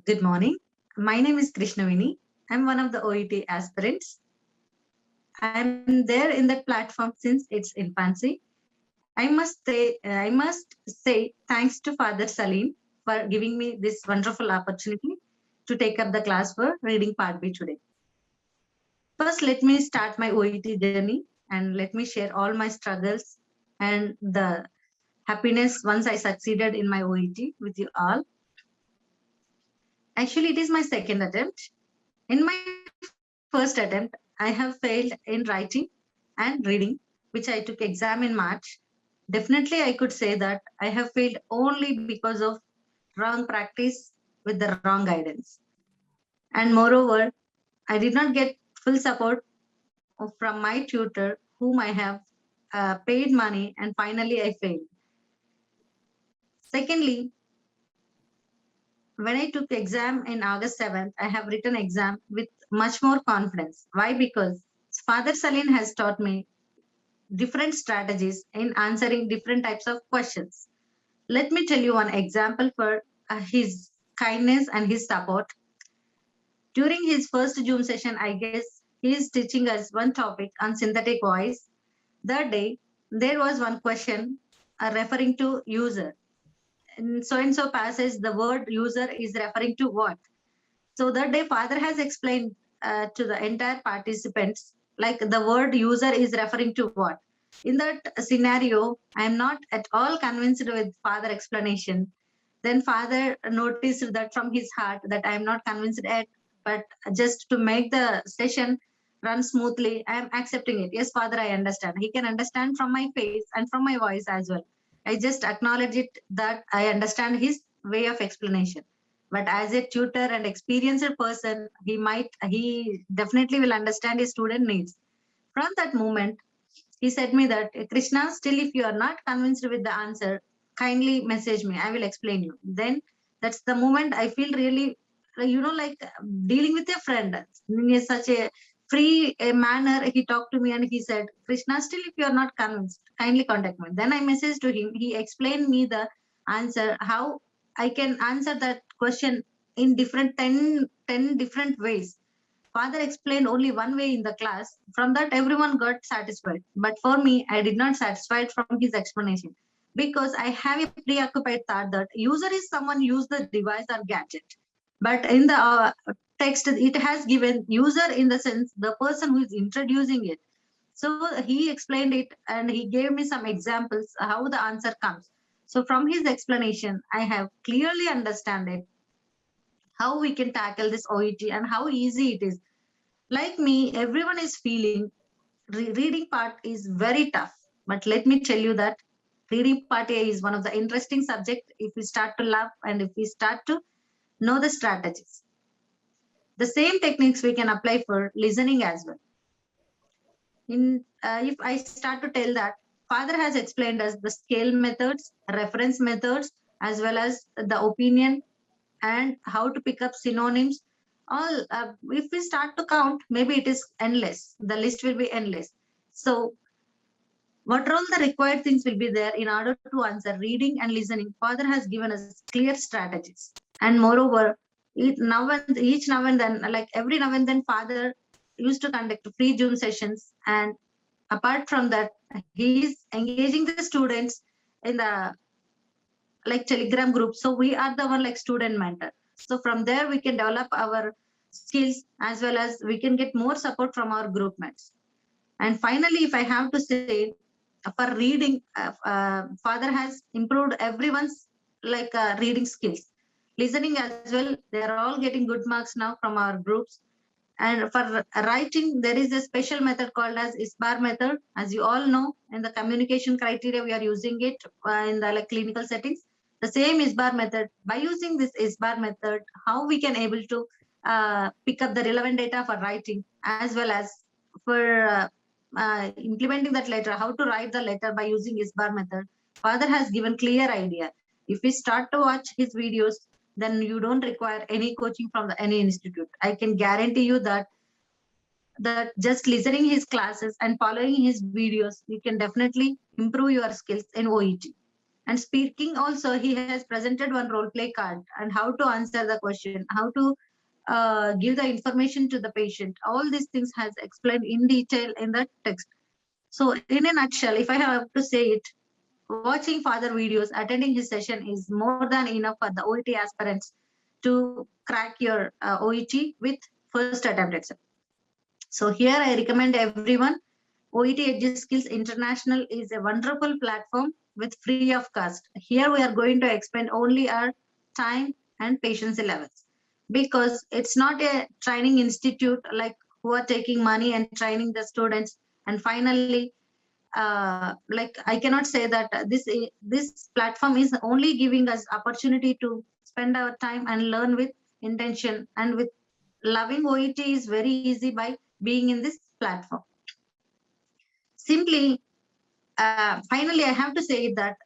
Good morning. My name is Krishnavini. I'm one of the OET aspirants. I'm there in that platform since its infancy. I must say thanks to Father Salim for giving me this wonderful opportunity to take up the class for reading part B today. First, let me start my OET journey and let me share all my struggles and the happiness once I succeeded in my OET with you all. Actually, it is my second attempt. In my first attempt, I have failed in writing and reading, which I took exam in March. Definitely, I could say that I have failed only because of wrong practice with the wrong guidance. And moreover, I did not get full support from my tutor, whom I have paid money, and finally I failed. Secondly, when I took exam in August 7th, I have written exam with much more confidence. Why? Because Father Salin has taught me different strategies in answering different types of questions. Let me tell you one example for his kindness and his support. During his first Zoom session, I guess he is teaching us one topic on synthetic voice. That day, there was one question referring to user. In so and so passage, the word user is referring to what? So that day, Father has explained to the entire participants, like the word user is referring to what. In that scenario, I am not at all convinced with Father explanation. Then Father noticed that from his heart that I am not convinced yet, but just to make the session run smoothly, I am accepting it. Yes, Father, I understand. He can understand from my face and from my voice as well. I just acknowledge it that I understand his way of explanation, but as a tutor and experienced person, he definitely will understand his student needs. From that moment, he said me that, Krishna, still if you are not convinced with the answer, kindly message me, I will explain you. Then that's the moment I feel really, like dealing with a friend in such a free manner. He talked to me and he said, Krishna, still if you are not convinced, kindly contact me. Then I messaged to him. He explained me the answer, how I can answer that question in different 10 different ways. Father explained only one way in the class. From that, everyone got satisfied. But for me, I did not satisfied from his explanation, because I have a preoccupied thought that user is someone use the device or gadget. But in the text, it has given user in the sense the person who is introducing it. So he explained it and he gave me some examples how the answer comes. So from his explanation, I have clearly understand it how we can tackle this OET and how easy it is. Like me, everyone is feeling reading part is very tough. But let me tell you that reading part A is one of the interesting subject if we start to love and if we start to know the strategies. The same techniques we can apply for listening as well. In If I start to tell that, Father has explained us the scale methods, reference methods, as well as the opinion and how to pick up synonyms. All if we start to count, maybe it is endless. The list will be endless. So what all the required things will be there in order to answer reading and listening? Father has given us clear strategies. And moreover, each now and then, like every now and then, Father used to conduct free Zoom sessions. And apart from that, he is engaging the students in the like Telegram group. So we are the one like student mentor. So from there we can develop our skills as well as we can get more support from our group mates. And finally, if I have to say, for reading, Father has improved everyone's reading skills. Listening as well, they are all getting good marks now from our groups. And for writing, there is a special method called as ISBAR method. As you all know, in the communication criteria, we are using it in the clinical settings. The same ISBAR method. By using this ISBAR method, how we can able to pick up the relevant data for writing, as well as for implementing that letter, how to write the letter by using ISBAR method. Father has given clear idea. If we start to watch his videos, then you don't require any coaching from any institute. I can guarantee you that just listening his classes and following his videos, you can definitely improve your skills in OET. And speaking also, he has presented one role play card and how to answer the question, how to give the information to the patient. All these things has explained in detail in the text. So in a nutshell, if I have to say it, watching father videos, attending his session is more than enough for the OET aspirants to crack your OET with first attempt exam. So here I recommend everyone, OET Edge Skills International is a wonderful platform with free of cost. Here we are going to expend only our time and patience levels, because it's not a training institute like who are taking money and training the students. And finally, like I cannot say that this platform is only giving us opportunity to spend our time and learn with intention and with loving. OET is very easy by being in this platform. Simply, finally, I have to say that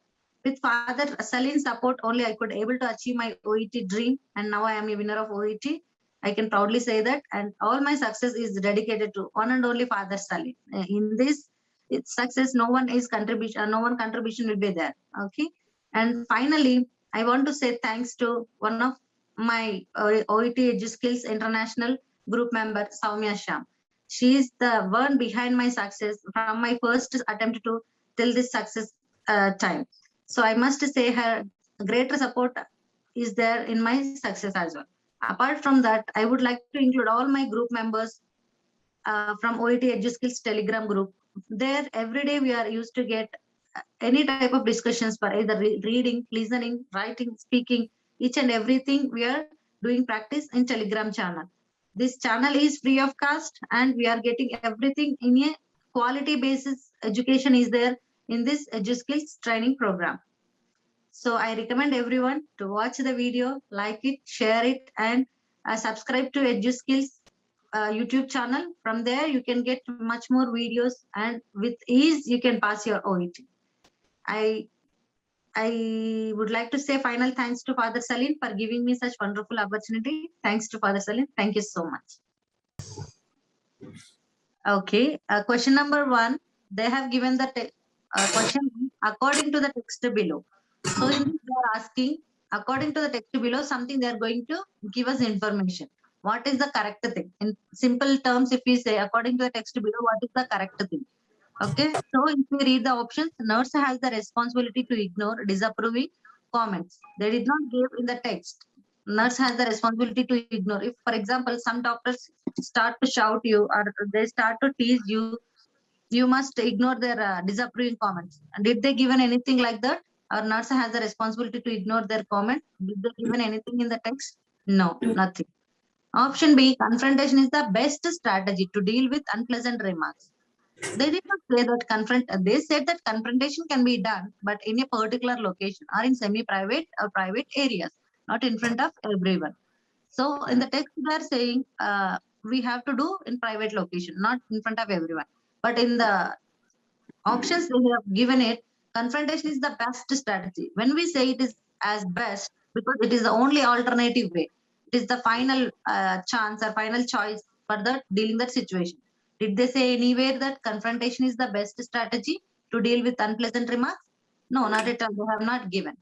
with Father Salin's support only, I could able to achieve my OET dream, and now I am a winner of OET. I can proudly say that, and all my success is dedicated to one and only Father Salin. In this its success, no one contribution will be there. Okay, and finally, I want to say thanks to one of my OET Edu Skills International group member, Soumya Sham. She is the one behind my success from my first attempt to till this success time. So I must say her greater support is there in my success as well. Apart from that, I would like to include all my group members from OET EduSkills Telegram group. There, every day we are used to get any type of discussions for either reading, listening, writing, speaking, each and everything we are doing practice in Telegram channel. This channel is free of cost, and we are getting everything in a quality basis. Education is there in this EduSkills training program. So I recommend everyone to watch the video, like it, share it, and subscribe to EduSkills YouTube channel. From there, you can get much more videos, and with ease, you can pass your OET. I I would like to say final thanks to Father Salim for giving me such wonderful opportunity. Thanks to Father Salim. Thank you so much. Okay, question number 1. They have given the question according to the text below. So in this, they are asking, according to the text below, something they are going to give us information. What is the correct thing? In simple terms, if we say according to the text below, what is the correct thing? Okay, so if we read the options, nurse has the responsibility to ignore disapproving comments. They did not give in the text. Nurse has the responsibility to ignore. If, for example, some doctors start to shout you or they start to tease you, you must ignore their disapproving comments. And did they given anything like that? Or nurse has the responsibility to ignore their comment? Did they given anything in the text? No, nothing. Option B, confrontation is the best strategy to deal with unpleasant remarks. They did not say that they said that confrontation can be done, but in a particular location or in semi-private or private areas, not in front of everyone. So in the text, they are saying we have to do in private location, not in front of everyone. But in the options they have given it, confrontation is the best strategy. When we say it is as best, because it is the only alternative way, it is the final chance or final choice for the dealing that situation. Did they say anywhere that confrontation is the best strategy to deal with unpleasant remarks? No, not at all. They have not given.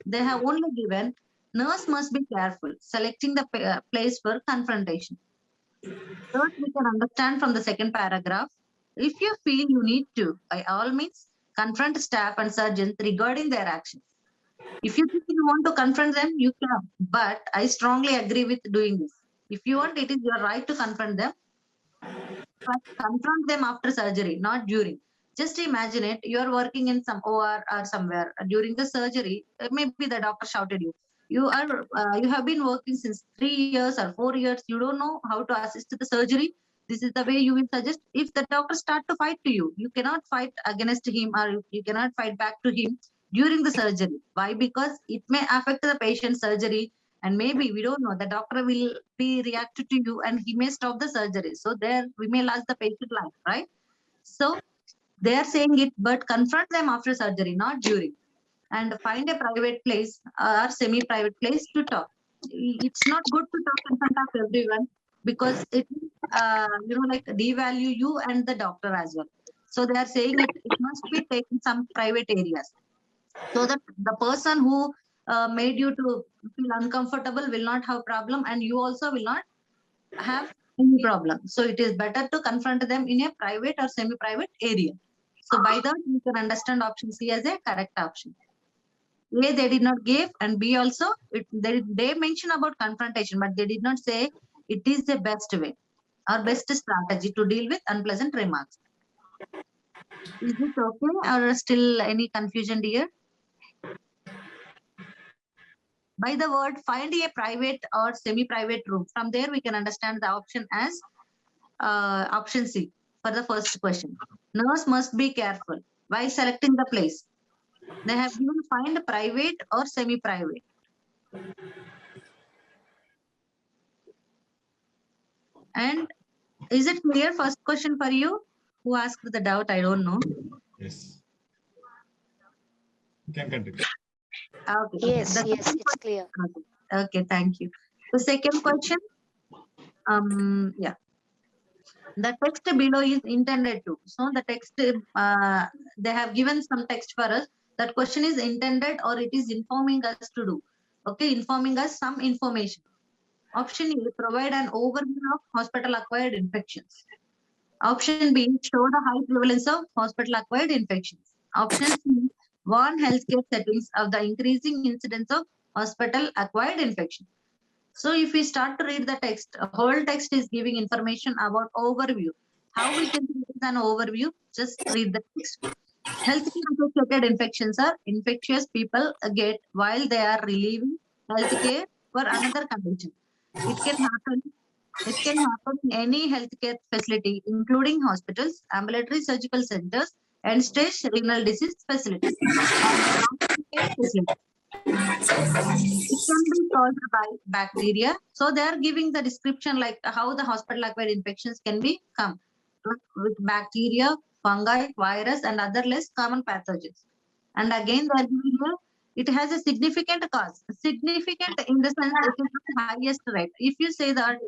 They have only given nurse must be careful selecting the place for confrontation. Third, we can understand from the second paragraph. If you feel you need to, by all means, confront staff and surgeons regarding their actions. If you think you want to confront them, you can. But I strongly agree with doing this. If you want, it is your right to confront them. But confront them after surgery, not during. Just imagine it. You are working in some OR or somewhere during the surgery. Maybe the doctor shouted you. You have been working since 3 years or 4 years. You don't know how to assist the surgery. This is the way you will suggest. If the doctor start to fight to you, you cannot fight against him or you cannot fight back to him during the surgery. Why? Because it may affect the patient's surgery, and maybe we don't know, the doctor will be reacted to you and he may stop the surgery. So there we may lose the patient life, right? So they are saying it, but confront them after surgery, not during. And find a private place or semi-private place to talk. It's not good to talk in front of everyone, because it like devalue you and the doctor as well. So they are saying that it must be taken some private areas. so that the person who made you to feel uncomfortable will not have problem, and you also will not have any problem. So it is better to confront them in a private or semi-private area. So by that you can understand option C as a correct option. A, they did not give, and B also, they mention about confrontation, but they did not say it is the best way or best strategy to deal with unpleasant remarks. Is it okay or still any confusion here? By the word, find a private or semi-private room. From there, we can understand the option as option C for the first question. Nurse must be careful while selecting the place. They have given find private or semi-private. And is it clear? First question for you. Who asked the doubt? I don't know. Yes. You can continue. Okay. Yes, yes, it's clear. Okay, thank you. The second question. Yeah. The text below is intended to. So the text, they have given some text for us. That question is intended or it is informing us to do. Okay, informing us some information. Option A, provide an overview of hospital-acquired infections. Option B, show the high prevalence of hospital-acquired infections. Option C, warn healthcare settings of the increasing incidence of hospital-acquired infections. So if we start to read the text, a whole text is giving information about overview. How we can read an overview? Just read the text. Healthcare-associated infections are infectious people get while they are relieving healthcare for another condition. It can happen in any healthcare facility, including hospitals, ambulatory surgical centers, end-stage renal disease facilities. It can be caused by bacteria. So they are giving the description like how the hospital-acquired infections can be come with bacteria, fungi, virus, and other less common pathogens. And again, they are giving you, it has a significant cause. Significant in the sense it is the highest rate. If you say that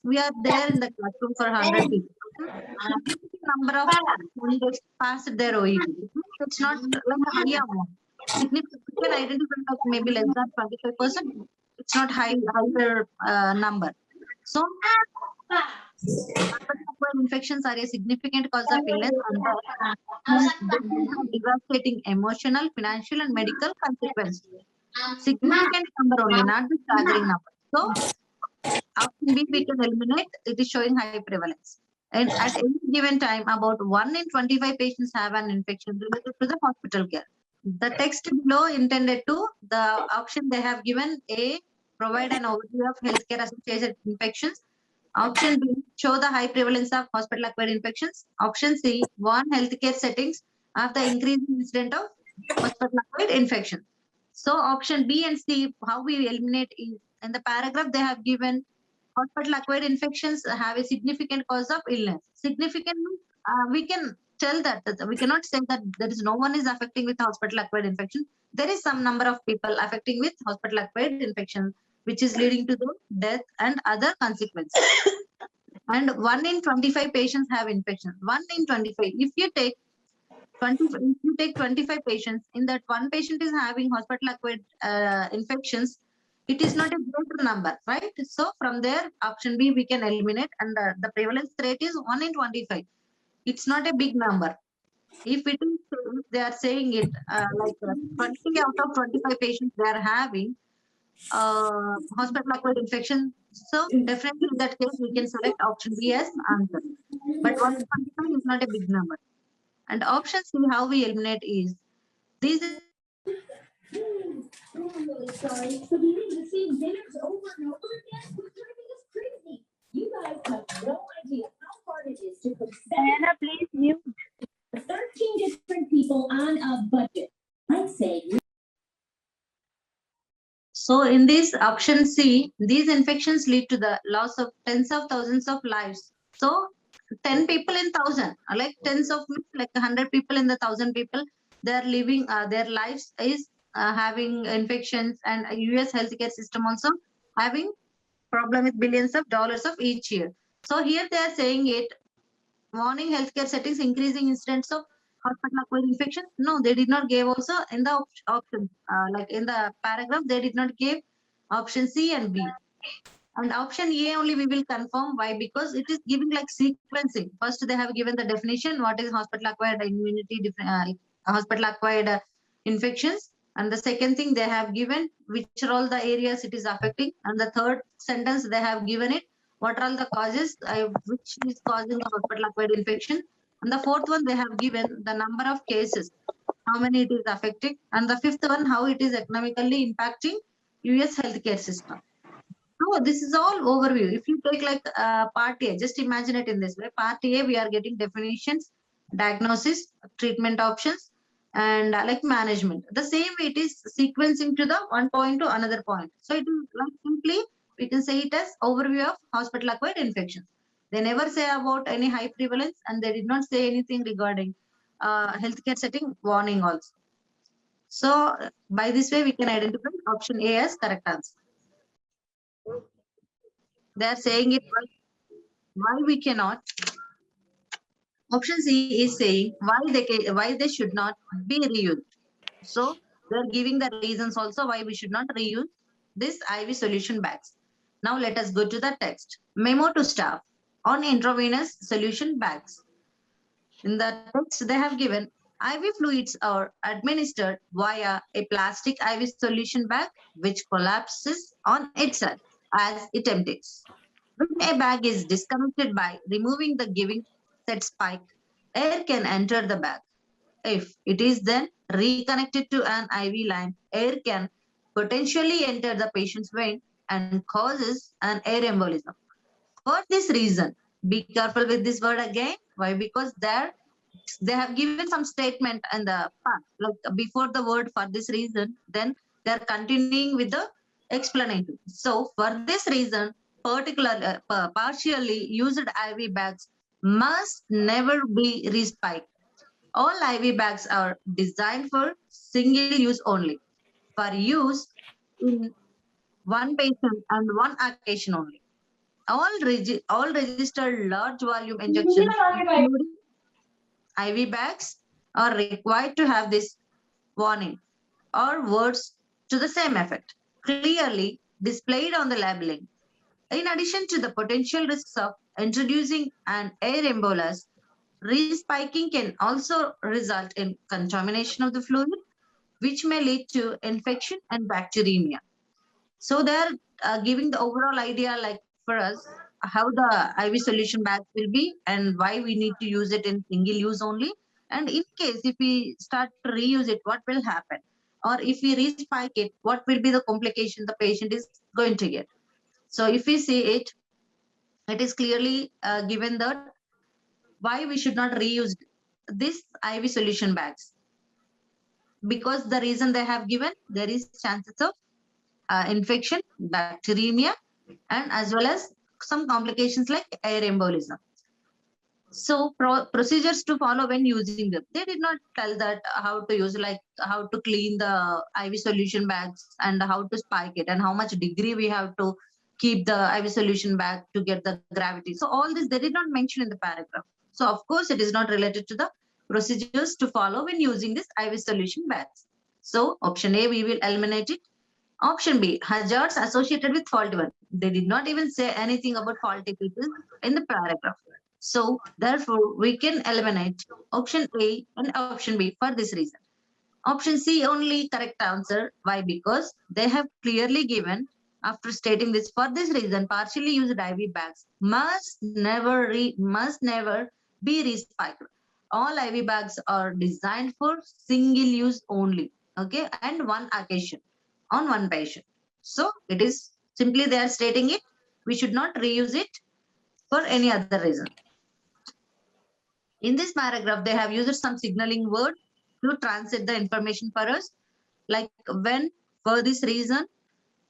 we are there in the classroom for 100 people, significant number of candidates passed their OEB. It's not like a high amount. Significant, we can identify like maybe less than 25%. It's not higher number. So hospital-acquired infections are a significant cause of illness and they have devastating emotional, financial, and medical consequences. Significant number only, not the staggering number. So option B we can eliminate. It is showing high prevalence. And at any given time, about 1 in 25 patients have an infection related to the hospital care. The text below intended to, the option they have given A, provide an overview of healthcare associated infections. Option B, show the high prevalence of hospital-acquired infections. Option C, warn healthcare settings of the increasing incident of hospital-acquired infection. So option B and C, how we eliminate is in the paragraph they have given hospital-acquired infections have a significant cause of illness. Significant means we can tell that we cannot say that there is no one is affecting with hospital-acquired infection. There is some number of people affecting with hospital-acquired infection, which is leading to the death and other consequences. And 1 in 25 patients have infection. 1 in 25. If you take 25 patients, in that one patient is having hospital-acquired infections, it is not a greater number, right? So from there, option B we can eliminate, and the prevalence rate is 1 in 25. It's not a big number. If it is, they are saying it like 20 out of 25 patients they are having hospital-acquired infection. So definitely in that case, we can select option B as answer. But 1 in 25 is not a big number. And option C, how we eliminate is these. I'm really sorry. So we need the same dinners over and over again? We're driving us crazy. You guys have no idea how hard it is to cook Diana, please mute. 13 different people on a budget. I'd say. So in this option C, these infections lead to the loss of tens of thousands of lives. So 10 people in 1,000, like tens of, like 100 people in the 1,000 people, they're living, their lives is having infections, and US healthcare system also having problem with billions of dollars of each year. So here they are saying it, warning healthcare settings, increasing incidents of hospital-acquired infection? No, they did not give also in the option, like in the paragraph, they did not give option C and B. And option A only we will confirm. Why? Because it is giving like sequencing. First, they have given the definition, what is hospital-acquired immunity, hospital-acquired infections. And the second thing they have given, which are all the areas it is affecting. And the third sentence they have given it, what are all the causes, which is causing the hospital-acquired infection. And the fourth one, they have given the number of cases, how many it is affecting. And the fifth one, how it is economically impacting US healthcare system. No, this is all overview. If you take like part A, just imagine it in this way. Part A, we are getting definitions, diagnosis, treatment options, and like management. The same way it is sequencing to the one point to another point. So it is like simply, we can say it as overview of hospital-acquired infections. They never say about any high prevalence, and they did not say anything regarding healthcare setting warning also. So by this way, we can identify option A as correct answer. They are saying it why we cannot. Option C is saying why they should not be reused. So they're giving the reasons also why we should not reuse this IV solution bags. Now let us go to the text. Memo to staff on intravenous solution bags. In the text they have given, IV fluids are administered via a plastic IV solution bag which collapses on itself as it empties. When a bag is disconnected by removing the giving set spike, air can enter the bag. If it is then reconnected to an IV line, air can potentially enter the patient's vein and causes an air embolism. For this reason, be careful with this word again. Why? Because they have given some statement in the part, like before the word for this reason, then they are continuing with the explanation. So for this reason, partially used IV bags must never be respiked. All IV bags are designed for single use only, for use in one patient and one occasion only. All registered large volume injections, including IV bags, are required to have this warning or words to the same effect clearly displayed on the labeling. In addition to the potential risks of introducing an air embolus, respiking can also result in contamination of the fluid, which may lead to infection and bacteremia. So they're giving the overall idea, like for us, how the IV solution bags will be and why we need to use it in single use only. And in case if we start to reuse it, what will happen? Or if we respike it, what will be the complication the patient is going to get? So if we see it, it is clearly given that why we should not reuse this IV solution bags. Because the reason they have given, there is chances of infection, bacteremia, and as well as some complications like air embolism. So procedures to follow when using them. They did not tell that how to use, like how to clean the IV solution bags and how to spike it and how much degree we have to keep the IV solution bag to get the gravity. So all this they did not mention in the paragraph. So of course it is not related to the procedures to follow when using this IV solution bags. So option A, we will eliminate it. Option B, hazards associated with faulty one. They did not even say anything about faulty pieces in the paragraph. So therefore, we can eliminate option A and option B for this reason. Option C only correct answer. Why? Because they have clearly given, after stating this, for this reason, partially used IV bags must never be recycled. All IV bags are designed for single use only. Okay, and one occasion on one patient. So it is simply they are stating it. We should not reuse it for any other reason. In this paragraph, they have used some signaling word to translate the information for us, like when, for this reason,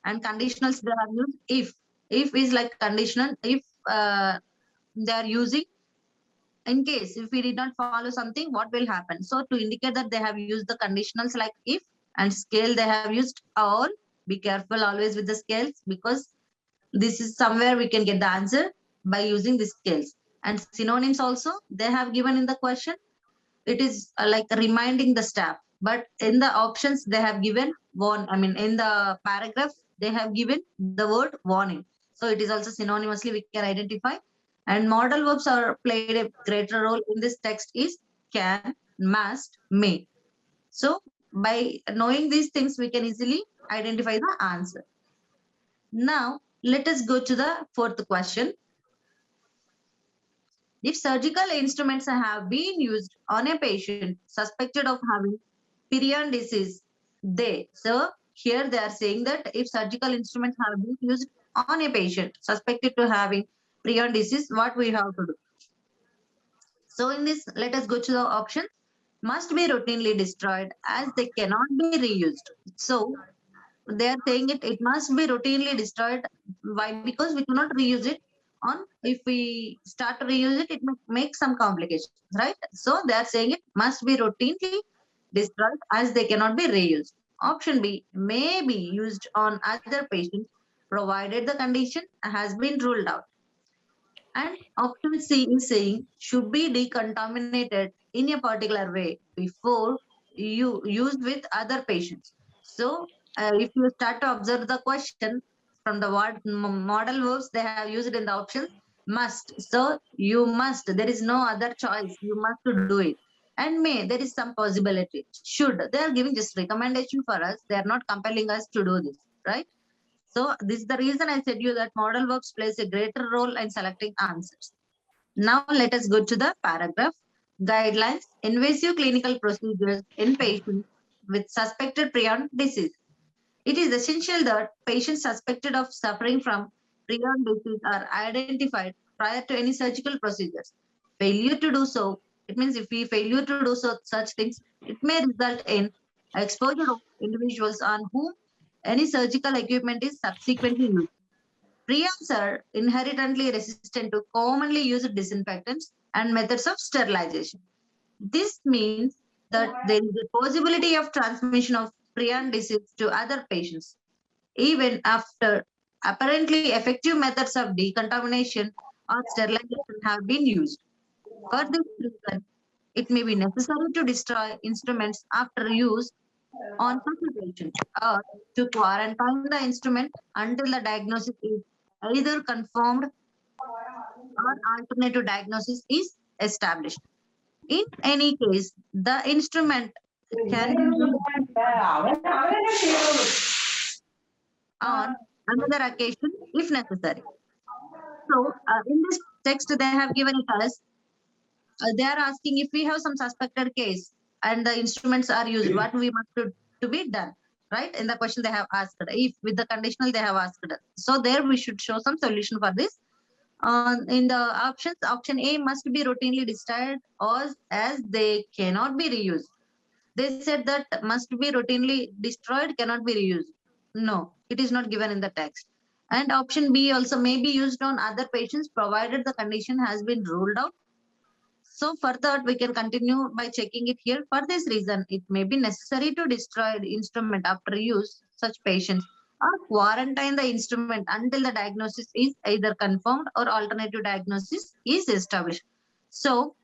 and conditionals they have used if. If is like conditional, if they are using in case if we did not follow something, what will happen? So to indicate that they have used the conditionals like if, and scale they have used all. Be careful always with the scales, because this is somewhere we can get the answer by using the scales. And synonyms also they have given in the question. it is like reminding the staff. But in the options, they have given warn. I mean, in the paragraph, they have given the word warning. So it is also synonymously we can identify. And modal verbs are played a greater role in this text is can, must, may. So by knowing these things, we can easily identify the answer. Now, let us go to the fourth question. If surgical instruments have been used on a patient suspected of having prion disease, so here they are saying that if surgical instruments have been used on a patient suspected to having prion disease, what we have to do? So in this, let us go to the option. Must be routinely destroyed as they cannot be reused. So they are saying it must be routinely destroyed. Why? Because we cannot reuse it. On if we start to reuse it, it may make some complications, right? So they are saying it must be routinely destroyed as they cannot be reused. Option B may be used on other patients provided the condition has been ruled out. And option C is saying should be decontaminated in a particular way before you used with other patients. So if you start to observe the question from the word modal verbs they have used in the options must. So you must. There is no other choice. You must to do it. And may there is some possibility. Should they are giving just recommendation for us. They are not compelling us to do this, right? So this is the reason I said you that modal verbs plays a greater role in selecting answers. Now let us go to the paragraph. Guidelines, invasive clinical procedures in patients with suspected prion disease. It is essential that patients suspected of suffering from prion disease are identified prior to any surgical procedures. Failure to do so, it means if we failure to do so such things, it may result in exposure of individuals on whom any surgical equipment is subsequently used. Prions are inherently resistant to commonly used disinfectants and methods of sterilization. This means that there is a possibility of transmission of prion disease to other patients, even after apparently effective methods of decontamination or sterilization have been used. For this reason, it may be necessary to destroy instruments after use on such a patient or to quarantine the instrument until the diagnosis is either confirmed or alternative diagnosis is established. In any case, the instrument can be used on another occasion if necessary. So, in this text, they have given it as they are asking if we have some suspected case and the instruments are used, what we must do to be done, right? In the question they have asked, if with the conditional they have asked. So there we should show some solution for this. In the options, option A must be routinely destroyed or as they cannot be reused. They said that must be routinely destroyed, cannot be reused. No, it is not given in the text. And option B also may be used on other patients provided the condition has been ruled out. So for that, we can continue by checking it here. For this reason, it may be necessary to destroy the instrument after use such patients or quarantine the instrument until the diagnosis is either confirmed or alternative diagnosis is established. So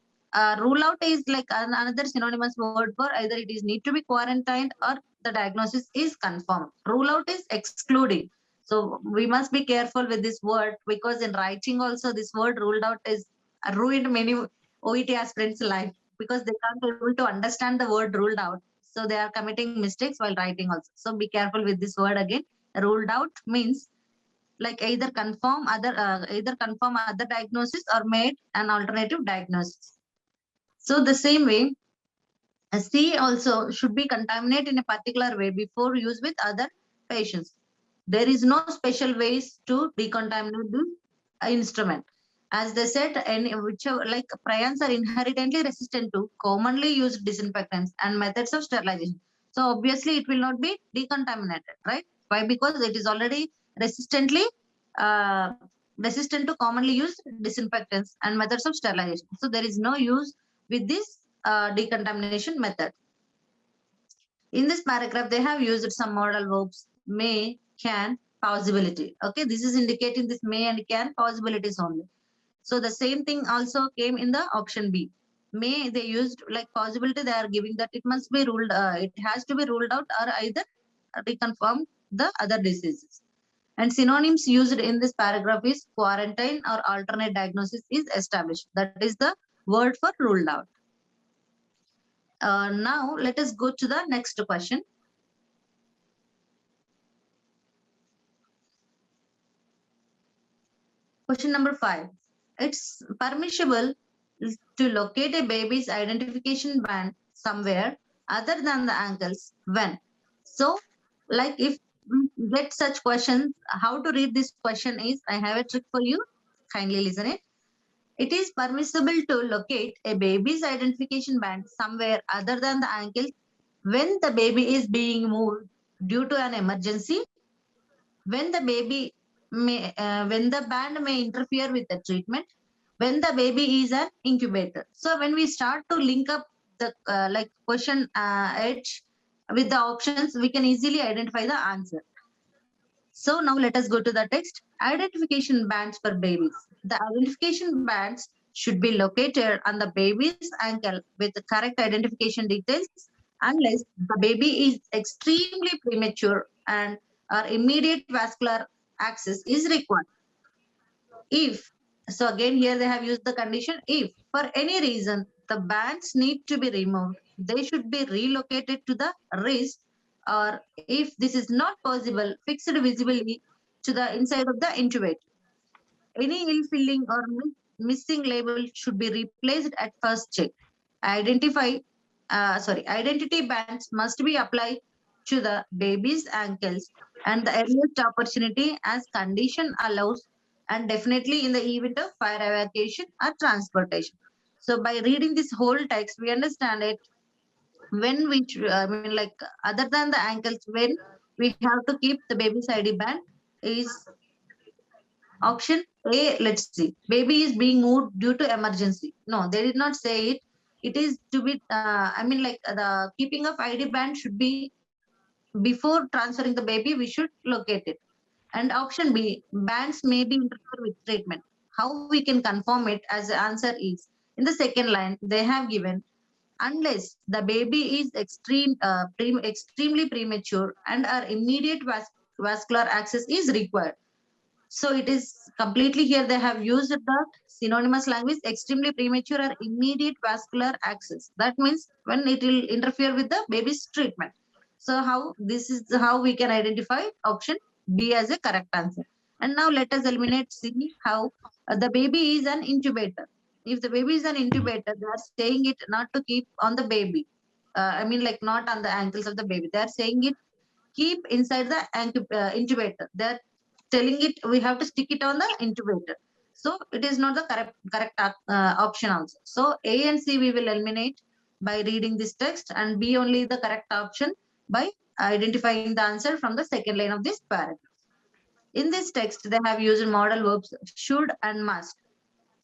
rule out is like another synonymous word for either it is need to be quarantined or the diagnosis is confirmed. Rule out is excluding. So we must be careful with this word because in writing also this word ruled out is ruined many OET aspirants' life because they can't able to understand the word ruled out. So they are committing mistakes while writing also. So be careful with this word again. Ruled out means like either confirm other diagnosis or made an alternative diagnosis. So the same way, a C also should be contaminated in a particular way before use with other patients. There is no special ways to decontaminate the instrument. As they said, any whichever like prions are inherently resistant to commonly used disinfectants and methods of sterilization. So obviously it will not be decontaminated, right? Why? Because it is already resistantly uh, resistant to commonly used disinfectants and methods of sterilization. So there is no use with this decontamination method. In this paragraph, they have used some modal verbs may, can, possibility. Okay, this is indicating this may and can possibilities only. So the same thing also came in the option B. may they used like possibility they are giving that it must be ruled, it has to be ruled out or either reconfirm the other diseases. And synonyms used in this paragraph is quarantine or alternate diagnosis is established. That is the word for ruled out. Now let us go to the next question. Question number 5. It's permissible to locate a baby's identification band somewhere other than the ankles when. So, like if we get such questions, how to read this question is, I have a trick for you. Kindly listen it. It is permissible to locate a baby's identification band somewhere other than the ankle when the baby is being moved due to an emergency, when the baby when the band may interfere with the treatment, when the baby is an incubator. So when we start to link up the like question edge with the options, we can easily identify the answer. So now let us go to the text. Identification bands for babies. The identification bands should be located on the baby's ankle with the correct identification details unless the baby is extremely premature and our immediate vascular access is required. If, so again here they have used the condition, if for any reason the bands need to be removed, they should be relocated to the wrist, or if this is not possible, fixed visibly to the inside of the intubator. Any ill filling or missing label should be replaced at first check. Identity bands must be applied to the baby's ankles and the earliest opportunity as condition allows, and definitely in the event of fire evacuation or transportation. So by reading this whole text, we understand it when we, I mean, like other than the ankles, when we have to keep the baby's ID band is option A. Let's see. Baby is being moved due to emergency. No, they did not say it. It is to be, I mean, like the keeping of ID band should be before transferring the baby, we should locate it. And option B, bands may be interfered with treatment. How we can confirm it as the answer is in the second line, they have given unless the baby is extremely premature and our immediate vascular access is required. So it is completely here they have used the synonymous language extremely premature or immediate vascular access. That means when it will interfere with the baby's treatment. So how this is how we can identify option B as a correct answer. And now let us eliminate C, how the baby is an incubator. If the baby is an incubator, they are saying it not to keep on the baby. I mean like not on the ankles of the baby. They are saying it keep inside the incubator. They are telling it we have to stick it on the intubator. So it is not the correct option also. So A and C we will eliminate by reading this text, and B only the correct option by identifying the answer from the second line of this paragraph. In this text, they have used modal verbs should and must.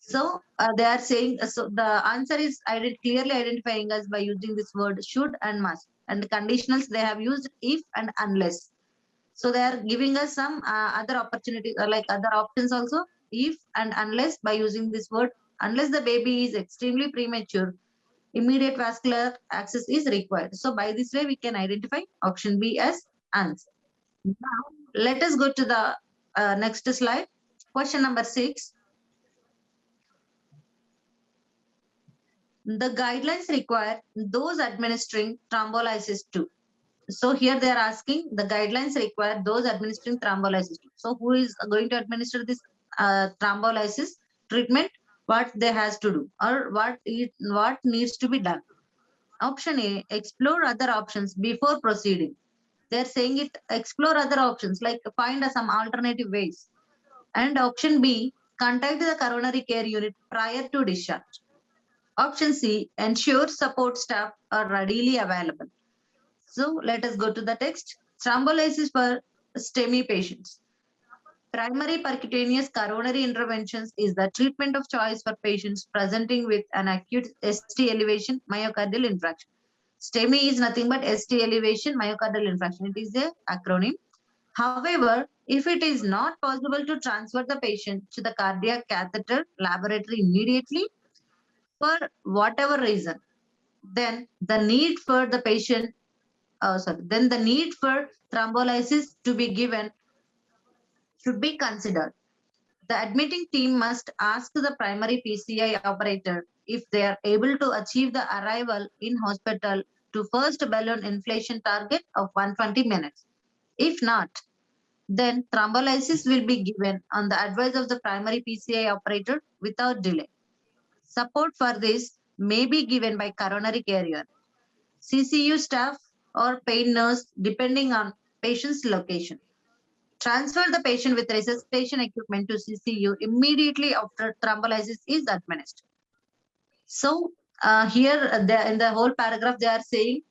So they are saying, so the answer is clearly identifying us by using this word should and must. And the conditionals, they have used if and unless. So they are giving us some other opportunities or like other options also, if and unless by using this word, unless the baby is extremely premature, immediate vascular access is required. So by this way, we can identify option B as answer. Now, let us go to the next slide. Question number 6. The guidelines require those administering thrombolysis too. So here they are asking the guidelines require those administering thrombolysis. So who is going to administer this thrombolysis treatment? What they has to do or what needs to be done? Option A, explore other options before proceeding. They are saying it explore other options like find some alternative ways. And option B, contact the coronary care unit prior to discharge. Option C, ensure support staff are readily available. So let us go to the text. Thrombolysis for STEMI patients. Primary percutaneous coronary interventions is the treatment of choice for patients presenting with an acute ST elevation myocardial infarction. STEMI is nothing but ST elevation myocardial infarction. It is a acronym. However, if it is not possible to transfer the patient to the cardiac catheter laboratory immediately, for whatever reason, then the need for the patient, then the need for thrombolysis to be given should be considered. The admitting team must ask the primary PCI operator if they are able to achieve the arrival in hospital to first balloon inflation target of 120 minutes. If not, then thrombolysis will be given on the advice of the primary PCI operator without delay. Support for this may be given by coronary care unit, CCU staff, or pain nurse depending on patient's location. Transfer the patient with resuscitation equipment to CCU immediately after thrombolysis is administered. So here in the whole paragraph they are saying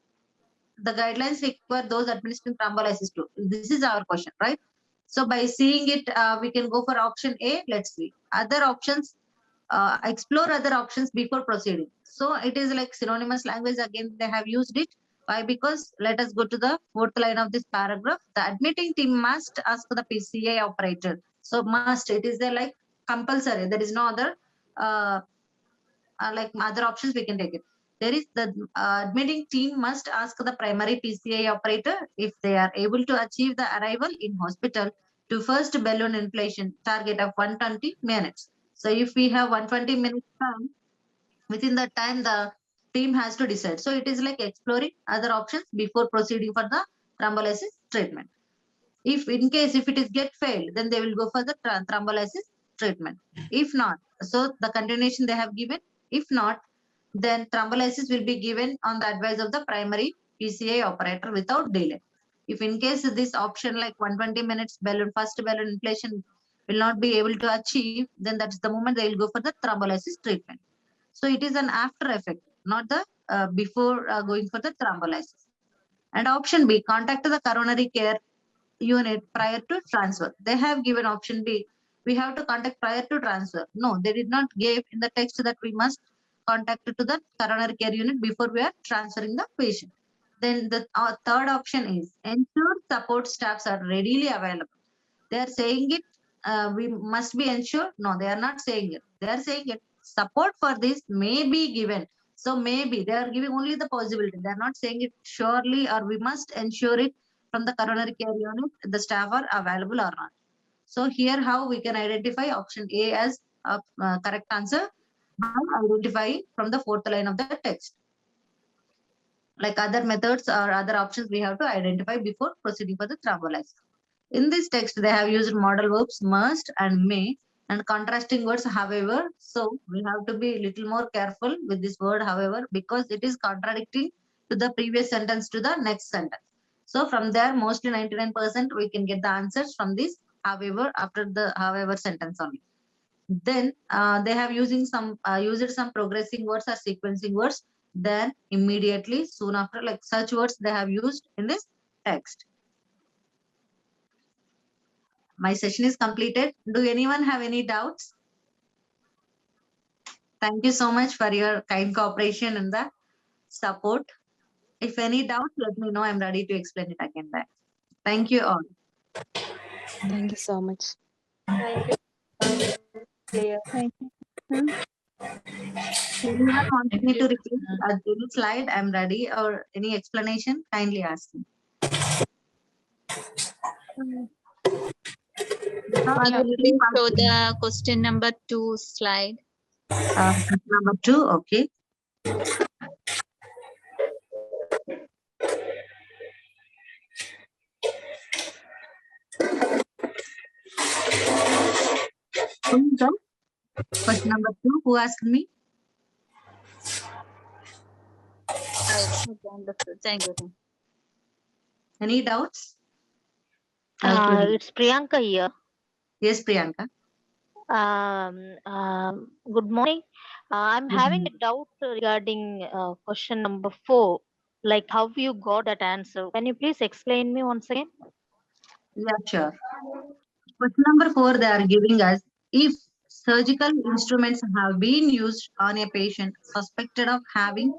the guidelines require those administering thrombolysis too. This is our question, right? So by seeing it, we can go for option A. Let's see other options. Explore other options before proceeding. So it is like synonymous language again. They have used it. Why? Because let us go to the fourth line of this paragraph. The admitting team must ask the PCI operator. So must, it is there like compulsory. There is no other like other options we can take it. There is the admitting team must ask the primary PCI operator if they are able to achieve the arrival in hospital to first balloon inflation target of 120 minutes. So if we have 120 minutes time, within that time the team has to decide. So it is like exploring other options before proceeding for the thrombolysis treatment. If in case if it is get failed, then they will go for the thrombolysis treatment. If not, so the continuation they have given. If not, then thrombolysis will be given on the advice of the primary PCI operator without delay. If in case this option like 120 minutes balloon, first balloon inflation will not be able to achieve, then that's the moment they will go for the thrombolysis treatment. So it is an after effect, not the before going for the thrombolysis. And option B, contact the coronary care unit prior to transfer. They have given option B. We have to contact prior to transfer. No, they did not give in the text that we must contact to the coronary care unit before we are transferring the patient. Then the third option is ensure support staffs are readily available. They are saying it, we must be ensured. No, they are not saying it. They are saying it. Support for this may be given. So maybe they are giving only the possibility. They are not saying it surely or we must ensure it from the coronary care unit, the staff are available or not. So here how we can identify option A as a correct answer by identifying from the fourth line of the text. Like other methods or other options we have to identify before proceeding for the thrombolysis. In this text, they have used modal verbs must and may and contrasting words however. So we have to be a little more careful with this word however because it is contradicting to the previous sentence to the next sentence. So from there, mostly 99% we can get the answers from this however after the however sentence only. Then they have used some progressing words or sequencing words. Then immediately soon after, like such words they have used in this text. My session is completed. Do anyone have any doubts? Thank you so much for your kind cooperation and the support. If any doubts, let me know. I'm ready to explain it again back. Thank you all. Thank you so much. Thank you. Clear. Thank you. Anyone wants me to repeat any slide? I'm ready. Or any explanation? Kindly ask me. Can you please show the question number 2 slide? Number 2, okay. Question number 2, who asked me? Okay, understood. Thank you. Any doubts? It's Priyanka here. Yes, Priyanka. Good morning. I'm Good having morning. a doubt regarding question number 4. Like how you got that answer? Can you please explain me once again? Yeah, sure. Question number 4, they are giving us if surgical instruments have been used on a patient suspected of having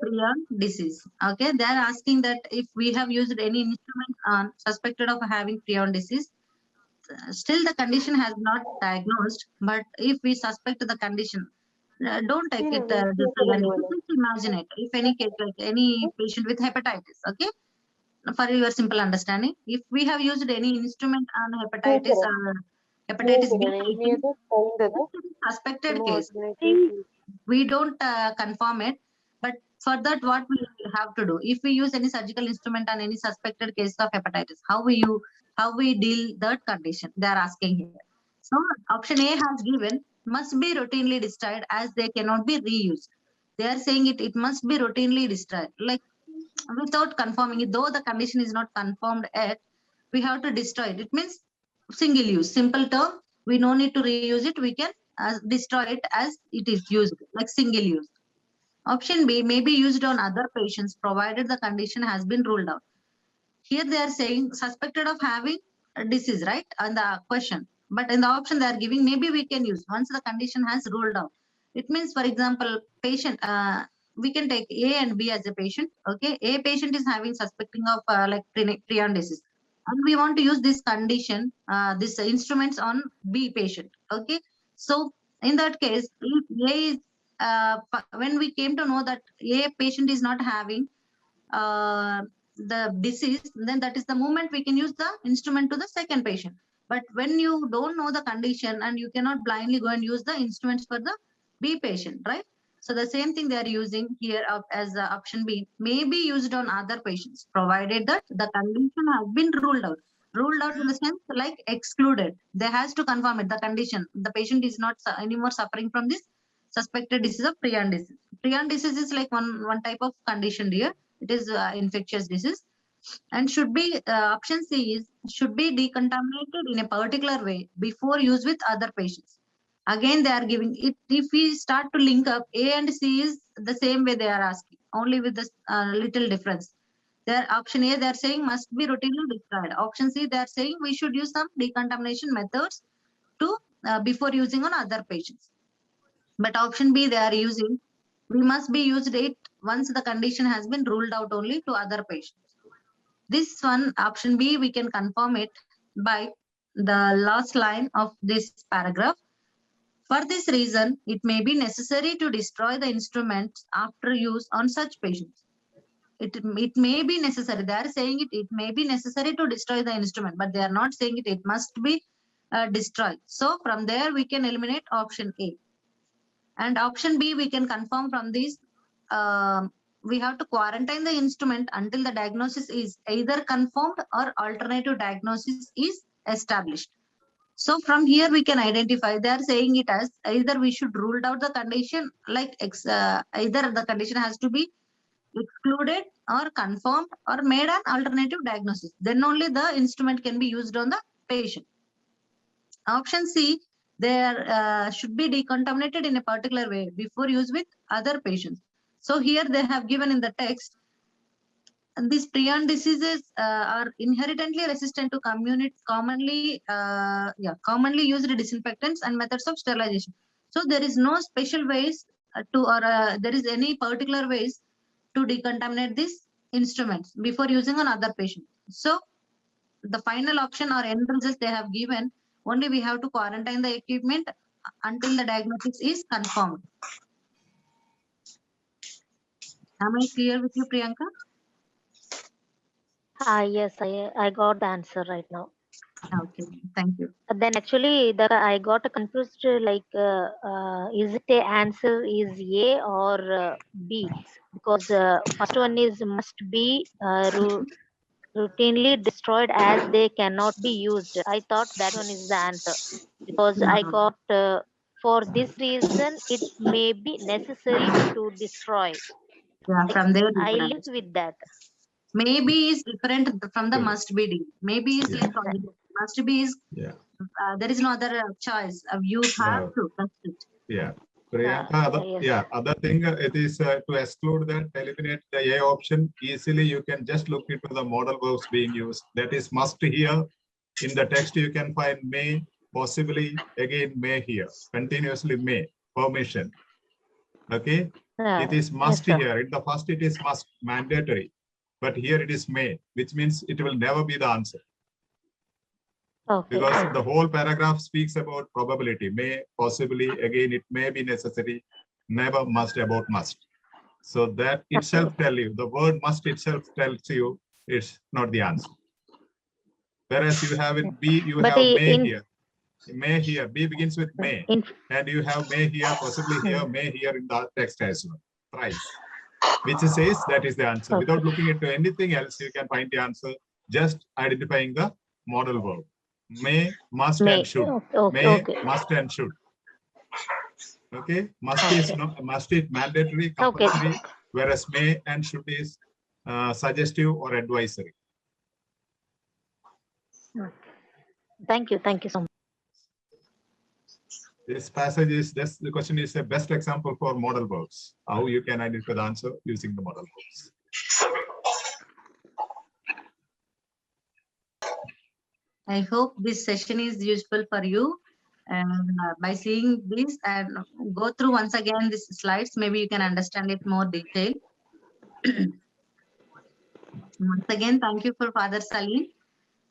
prion disease. Okay, they are asking that if we have used any instrument on suspected of having prion disease, still the condition has not diagnosed, but if we suspect the condition, Don't take it this just imagine it. If any case, like any patient with hepatitis, okay, for your simple understanding, if we have used any instrument on hepatitis B patient, suspected case, we don't confirm it, but for that what we have to do, if we use any surgical instrument on any suspected case of hepatitis, how we deal that condition, they are asking here. So option A has given must be routinely destroyed as they cannot be reused. They are saying it must be routinely destroyed, like without confirming it, though the condition is not confirmed yet, we have to destroy it. It means single use, simple term, we no need to reuse it, we can destroy it as it is used, like single use. Option B may be used on other patients provided the condition has been ruled out. Here they are saying suspected of having a disease, right, on the question, but in the option they are giving maybe we can use once the condition has ruled out. It means, for example, patient, we can take A and B as a patient. Okay, A patient is having suspecting of like prion disease, and we want to use this condition, this instruments on B patient. Okay, so in that case, if A is when we came to know that A patient is not having the disease, then that is the moment we can use the instrument to the second patient. But when you don't know the condition and you cannot blindly go and use the instruments for the B patient, right? So the same thing they are using here as option B may be used on other patients, provided that the condition has been ruled out. Ruled out in the sense like excluded. They has to confirm it, the condition. The patient is not anymore suffering from this suspected disease of prion disease. Prion disease is like one type of condition here. It is infectious disease, and should be option C is should be decontaminated in a particular way before use with other patients. Again, they are giving it. If we start to link up, A and C is the same way they are asking, only with this little difference. Their option A, they are saying must be routinely destroyed. Option C, they are saying we should use some decontamination methods to before using on other patients. But option B, they are using we must be used it once the condition has been ruled out only to other patients. This one, option B, we can confirm it by the last line of this paragraph. For this reason, it may be necessary to destroy the instruments after use on such patients. It may be necessary. They are saying it may be necessary to destroy the instrument, but they are not saying it must be destroyed. So from there, we can eliminate option A. And option B, we can confirm from this. We have to quarantine the instrument until the diagnosis is either confirmed or alternative diagnosis is established. So from here we can identify, they are saying it as either we should rule out the condition, like either the condition has to be excluded or confirmed or made an alternative diagnosis. Then only the instrument can be used on the patient. Option C, there should be decontaminated in a particular way before use with other patients. So here they have given in the text, and these prion diseases are inherently resistant to commonly used disinfectants and methods of sterilization. So there is no special ways there is any particular ways to decontaminate these instruments before using on other patients. So the final option or end results they have given, only we have to quarantine the equipment until the diagnosis is confirmed. Am I clear with you, Priyanka? Yes, I got the answer right now. Okay, thank you. Then actually, I got confused. Like, is it a answer is A or B? Because first one is must be routinely destroyed as they cannot be used. I thought that one is the answer because I got for this reason it may be necessary to destroy. Yeah, from there you I can live understand. with that. Maybe is different from the Good. must be deal. Maybe is like must be is Yeah. there is no other choice. You have No. to trust it. Yeah. Priyanka, other thing it is to exclude that, eliminate the A option easily. You can just look into the model verbs being used. That is must here. In the text, you can find may, possibly, again may here, continuously may, permission. Okay. It is must yes, here. In the first, it is must, mandatory. But here it is may, which means it will never be the answer. Okay. Because the whole paragraph speaks about probability, may, possibly, again, it may be necessary. never, must, about, must. So that itself tell you, the word must itself tells you it's not the answer. Whereas you have in B, you But have may in- here. May here, B begins with may. And you have may here, possibly here, may here in the text as well. Thrice. Which says that is the answer. Okay. Without looking into anything else, you can find the answer just identifying the modal verb. May, must, May. and should. Okay, May, okay. must, and should. Okay, must is not, must is mandatory, Okay. compulsory, whereas may and should is suggestive or advisory. Thank you so much. This passage is just, the question is the best example for modal verbs. How you can identify the answer using the modal verbs. I hope this session is useful for you. And by seeing this and go through once again these slides, maybe you can understand it more detail. Once again, thank you for Father Salim.